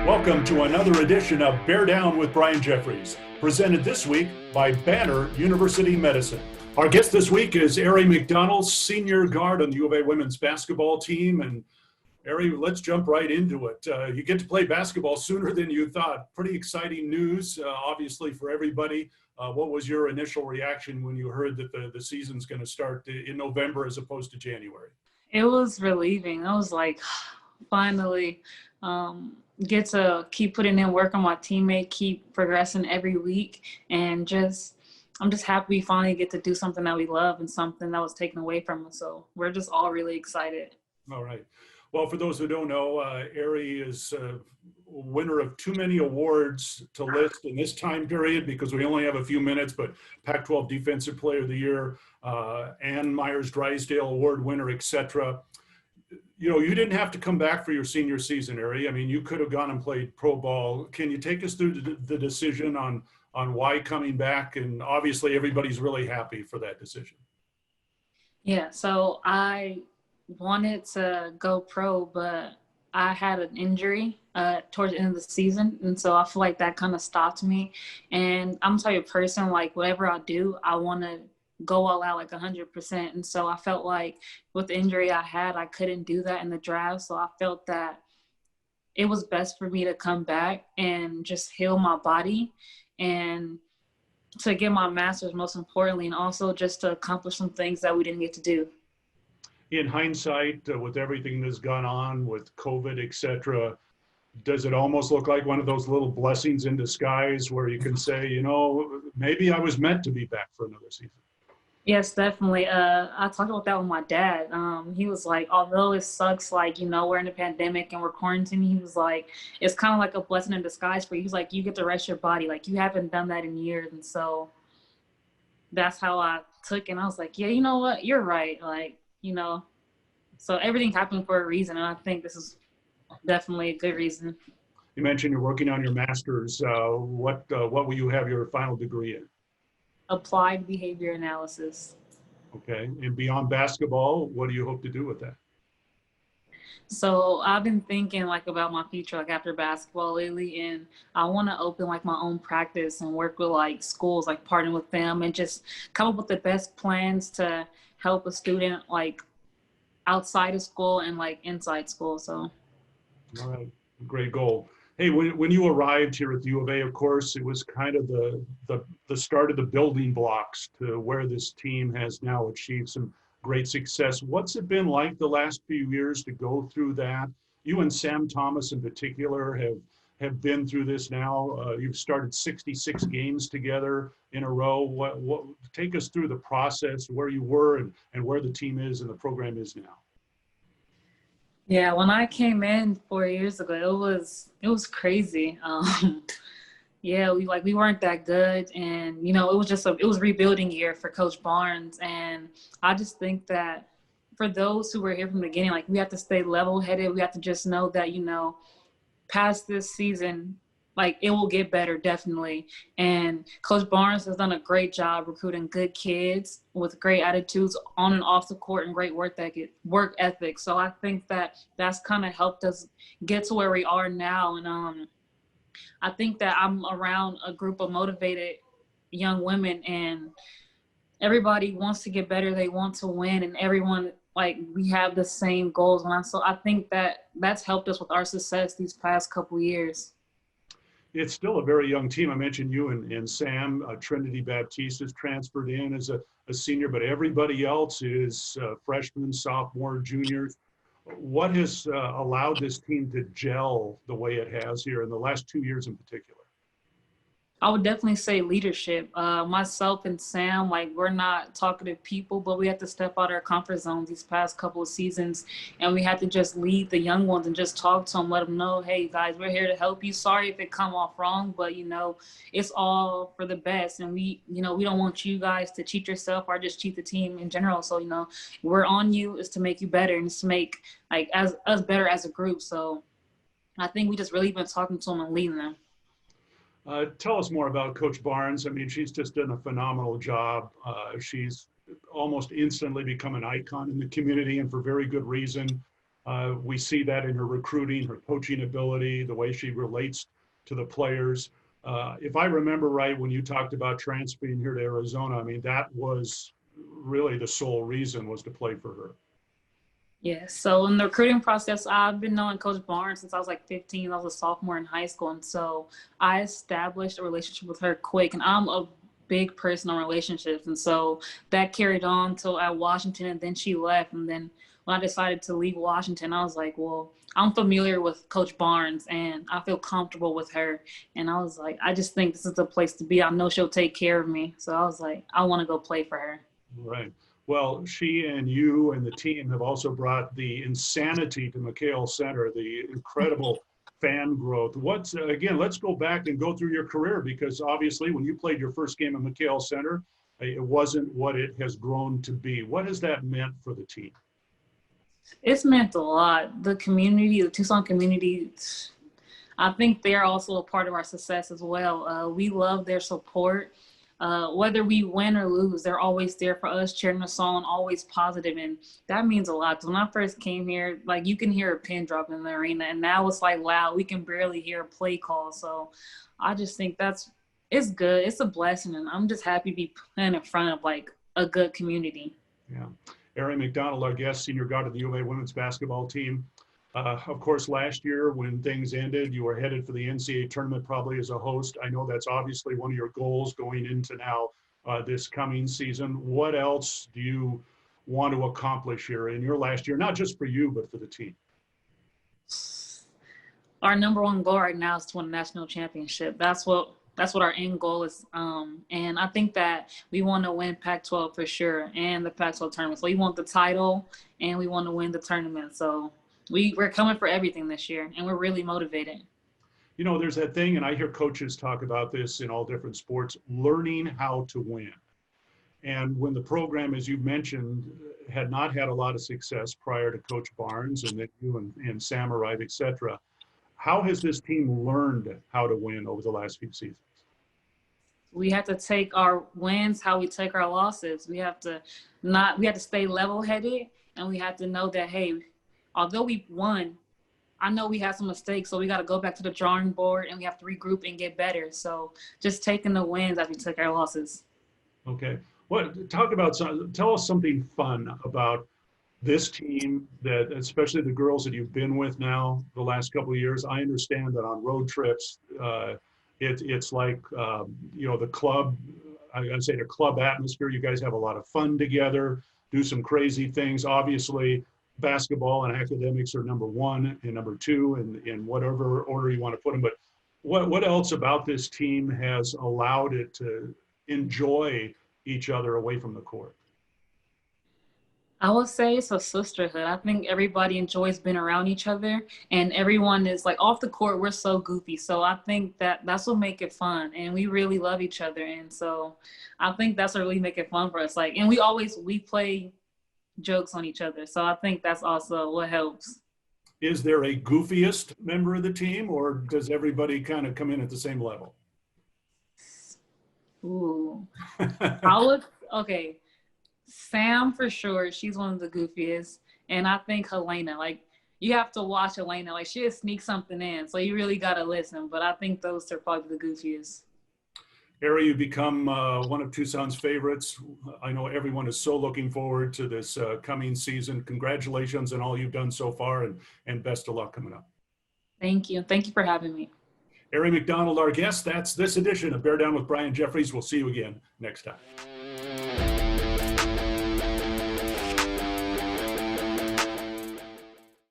Welcome to another edition of Bear Down with Brian Jeffries, presented this week by Banner University Medicine. Our guest this week is Aari McDonald, senior guard on the U of A women's basketball team. And Aari, let's jump right into it. You get to play basketball sooner than you thought. Pretty exciting news, obviously, for everybody. What was your initial reaction when you heard that the season's going to start in November as opposed to January? It was relieving. I was like, finally, get to keep putting in work on my teammate, keep progressing every week, and I'm just happy we finally get to do something that we love and something that was taken away from us. So we're just all really excited. All right. Well, for those who don't know, Aari is a winner of too many awards to list in this time period because we only have a few minutes, but Pac-12 Defensive Player of the Year, Ann Myers-Drysdale Award winner, etc. You know, you didn't have to come back for your senior season, Aari. I mean, you could have gone and played pro ball. Can you take us through the decision on why coming back? And obviously everybody's really happy for that decision. Yeah, so I wanted to go pro, but I had an injury towards the end of the season. And so I feel like that kind of stopped me. And I'm the type of person, like, whatever I do, I want to go all out like 100%. And so I felt like with the injury I had, I couldn't do that in the draft. So I felt that it was best for me to come back and just heal my body and to get my master's, most importantly, and also just to accomplish some things that we didn't get to do. In hindsight, with everything that's gone on with COVID, et cetera, does it almost look like one of those little blessings in disguise where you can say, you know, maybe I was meant to be back for another season? Yes, definitely. I talked about that with my dad. He was like, although it sucks, like, you know, we're in a pandemic and we're quarantined, he was like, it's kind of like a blessing in disguise for you. He's like, you get to rest your body. Like, you haven't done that in years. And so that's how I took it. And I was like, yeah, you know what? You're right. Like, you know, so everything happened for a reason. And I think this is definitely a good reason. You mentioned you're working on your master's. What will you have your final degree in? Applied behavior analysis. Okay. And beyond basketball, what do you hope to do with that? So I've been thinking like about my future, like after basketball lately, and I want to open like my own practice and work with like schools, like partner with them and just come up with the best plans to help a student like outside of school and like inside school. So. All right. Great goal. Hey, when you arrived here at the U of A, of course, it was kind of the start of the building blocks to where this team has now achieved some great success. What's it been like the last few years to go through that? You and Sam Thomas in particular have been through this now. You've started 66 games together in a row. What take us through the process, where you were and where the team is and the program is now? Yeah, when I came in 4 years ago, it was crazy. Yeah, we weren't that good, and you know it was rebuilding year for Coach Barnes, and I just think that for those who were here from the beginning, like we have to stay level-headed. We have to just know that, you know, past this season, like it will get better definitely. And Coach Barnes has done a great job recruiting good kids with great attitudes on and off the court and great work ethic. So I think that that's kind of helped us get to where we are now. And I think that I'm around a group of motivated young women, and everybody wants to get better. They want to win, and everyone, like, we have the same goals. So I think that that's helped us with our success these past couple years. It's still a very young team. I mentioned you and Sam. Trinity Baptiste has transferred in as a senior, but everybody else is freshmen, sophomore, juniors. What has allowed this team to gel the way it has here in the last 2 years in particular? I would definitely say leadership. Myself and Sam, like, we're not talkative people, but we had to step out our comfort zones these past couple of seasons, and we had to just lead the young ones and just talk to them, let them know, hey, guys, we're here to help you. Sorry if it come off wrong, but, you know, it's all for the best, and we don't want you guys to cheat yourself or just cheat the team in general. So, you know, we're on you is to make you better and to make, like, us better as a group. So I think we just really been talking to them and leading them. Tell us more about Coach Barnes. I mean, she's just done a phenomenal job. She's almost instantly become an icon in the community, and for very good reason. We see that in her recruiting, her coaching ability, the way she relates to the players. If I remember right, when you talked about transferring here to Arizona, I mean, that was really the sole reason, was to play for her. Yeah, so in the recruiting process, I've been knowing Coach Barnes since I was like 15. I was a sophomore in high school. And so I established a relationship with her quick. And I'm a big person on relationships. And so that carried on till at Washington. And then she left. And then when I decided to leave Washington, I was like, well, I'm familiar with Coach Barnes and I feel comfortable with her. And I was like, I just think this is the place to be. I know she'll take care of me. So I was like, I want to go play for her. Right. Well, she and you and the team have also brought the insanity to McHale Center, the incredible fan growth. Again, let's go back and go through your career, because obviously when you played your first game at McHale Center, it wasn't what it has grown to be. What has that meant for the team? It's meant a lot. The community, the Tucson community, I think they're also a part of our success as well. We love their support. Whether we win or lose, they're always there for us, cheering us on, always positive, and that means a lot. When I first came here, like, you can hear a pin drop in the arena, and now it's like loud. We can barely hear a play call. So I just think it's good. It's a blessing, and I'm just happy to be playing in front of like a good community. Yeah. Aari McDonald, our guest, senior guard of the U of A women's basketball team. Of course, last year when things ended, you were headed for the NCAA tournament probably as a host. I know that's obviously one of your goals going into now this coming season. What else do you want to accomplish here in your last year, not just for you, but for the team? Our number one goal right now is to win a national championship. That's what our end goal is. And I think that we want to win Pac-12 for sure, and the Pac-12 tournament. So we want the title and we want to win the tournament. So we're coming for everything this year, and we're really motivated. You know, there's that thing, and I hear coaches talk about this in all different sports, learning how to win. And when the program, as you mentioned, had not had a lot of success prior to Coach Barnes and then you and Sam arrived, et cetera, how has this team learned how to win over the last few seasons? We have to take our wins how we take our losses. We have to stay level-headed, and we have to know that, hey, although we won, I know we had some mistakes, so we got to go back to the drawing board and we have to regroup and get better. So just taking the wins as we took our losses. Okay. Tell us something fun about this team, that especially the girls that you've been with now the last couple of years. I understand that on road trips, it's like, the club, I'd say the club atmosphere. You guys have a lot of fun together, do some crazy things. Obviously, basketball and academics are number one and number two in whatever order you want to put them. But what else about this team has allowed it to enjoy each other away from the court? I would say it's a sisterhood. I think everybody enjoys being around each other, and everyone is like, off the court, we're so goofy. So I think that's what make it fun, and we really love each other. And so I think that's what really make it fun for us. Like, and we play jokes on each other. So I think that's also what helps. Is there a goofiest member of the team, or does everybody kind of come in at the same level? Ooh. Okay. Sam, for sure. She's one of the goofiest. And I think Helena, like, you have to watch Helena. Like, she'll sneak something in. So you really got to listen. But I think those are probably the goofiest. Aari, you've become one of Tucson's favorites. I know everyone is so looking forward to this coming season. Congratulations on all you've done so far, and best of luck coming up. Thank you. Thank you for having me. Aari McDonald, our guest. That's this edition of Bear Down with Brian Jeffries. We'll see you again next time.